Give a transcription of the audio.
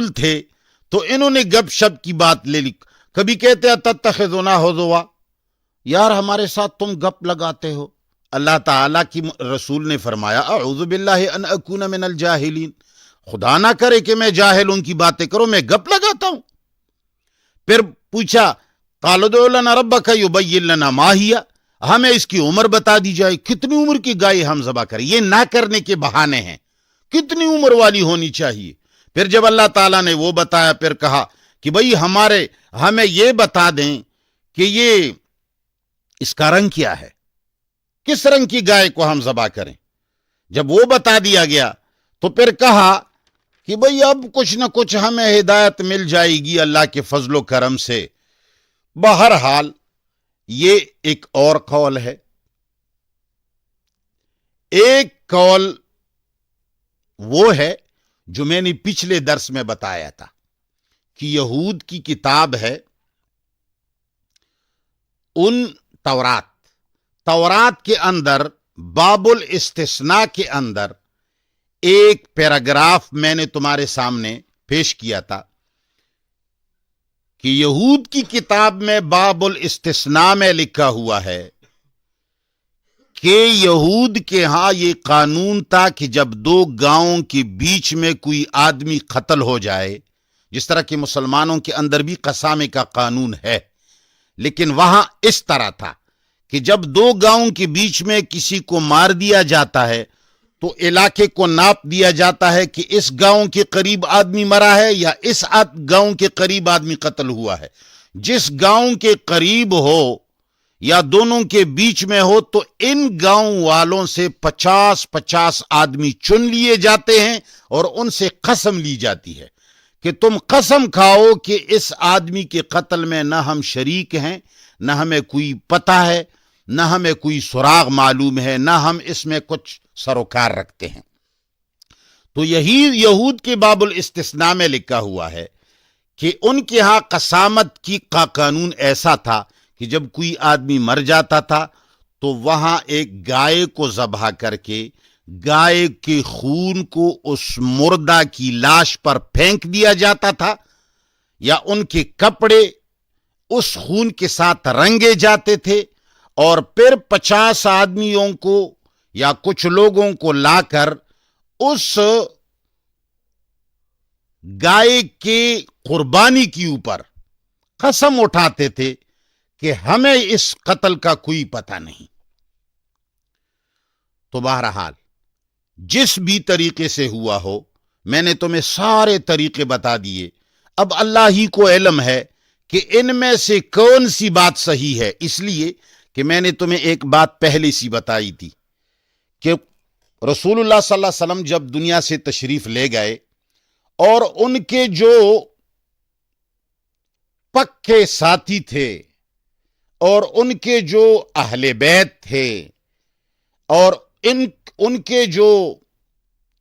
رسول تھے تو انہوں نے گپ شپ کی بات لے لی. کبھی کہتے ہیں تتخذنا ہزوا، یار ہمارے ساتھ تم گپ لگاتے ہو. اللہ تعالیٰ کی رسول نے فرمایا اعوذ باللہ ان اکون من الجاہلین، خدا نہ کرے کہ میں جاہلوں کی باتیں کروں، میں گپ لگاتا ہوں. پھر پوچھا قالوا ادع لنا ربک یبین لنا ما ہی، ہمیں اس کی عمر بتا دی جائے، کتنی عمر کی گائے ہم ذبح کریں. یہ نہ کرنے کے بہانے ہیں، کتنی عمر والی ہونی چاہیے. پھر جب اللہ تعالیٰ نے وہ بتایا پھر کہا کہ بھئی ہمیں یہ بتا دیں کہ یہ اس کا رنگ کیا ہے، کس رنگ کی گائے کو ہم ذبح کریں. جب وہ بتا دیا گیا تو پھر کہا کہ بھئی اب کچھ نہ کچھ ہمیں ہدایت مل جائے گی اللہ کے فضل و کرم سے. بہرحال یہ ایک اور قول ہے. ایک قول وہ ہے جو میں نے پچھلے درس میں بتایا تھا کہ یہود کی کتاب ہے ان تورات کے اندر باب الاستثناء کے اندر ایک پیراگراف میں نے تمہارے سامنے پیش کیا تھا کہ یہود کی کتاب میں باب الاستثناء میں لکھا ہوا ہے کہ یہود کے ہاں یہ قانون تھا کہ جب دو گاؤں کے بیچ میں کوئی آدمی قتل ہو جائے، جس طرح کہ مسلمانوں کے اندر بھی قسامے کا قانون ہے، لیکن وہاں اس طرح تھا کہ جب دو گاؤں کے بیچ میں کسی کو مار دیا جاتا ہے تو علاقے کو ناپ دیا جاتا ہے کہ اس گاؤں کے قریب آدمی مرا ہے یا اس گاؤں کے قریب آدمی قتل ہوا ہے. جس گاؤں کے قریب ہو یا دونوں کے بیچ میں ہو تو ان گاؤں والوں سے 50 آدمی چن لیے جاتے ہیں اور ان سے قسم لی جاتی ہے کہ تم قسم کھاؤ کہ اس آدمی کے قتل میں نہ ہم شریک ہیں، نہ ہمیں کوئی پتہ ہے، نہ ہمیں کوئی سراغ معلوم ہے، نہ ہم اس میں کچھ سروکار رکھتے ہیں. تو یہی یہود کے باب الاستثناء میں لکھا ہوا ہے کہ ان کے ہاں قسامت کی قانون ایسا تھا کہ جب کوئی آدمی مر جاتا تھا تو وہاں ایک گائے کو ذبح کر کے گائے کے خون کو اس مردہ کی لاش پر پھینک دیا جاتا تھا، یا ان کے کپڑے اس خون کے ساتھ رنگے جاتے تھے، اور پھر 50 آدمیوں کو یا کچھ لوگوں کو لا کر اس گائے کے قربانی کے اوپر قسم اٹھاتے تھے کہ ہمیں اس قتل کا کوئی پتہ نہیں. تو بہرحال جس بھی طریقے سے ہوا ہو، میں نے تمہیں سارے طریقے بتا دیے. اب اللہ ہی کو علم ہے کہ ان میں سے کون سی بات صحیح ہے، اس لیے کہ میں نے تمہیں ایک بات پہلے سی بتائی تھی کہ رسول اللہ صلی اللہ علیہ وسلم جب دنیا سے تشریف لے گئے اور ان کے جو پکے ساتھی تھے اور ان کے جو اہل بیت تھے اور ان کے جو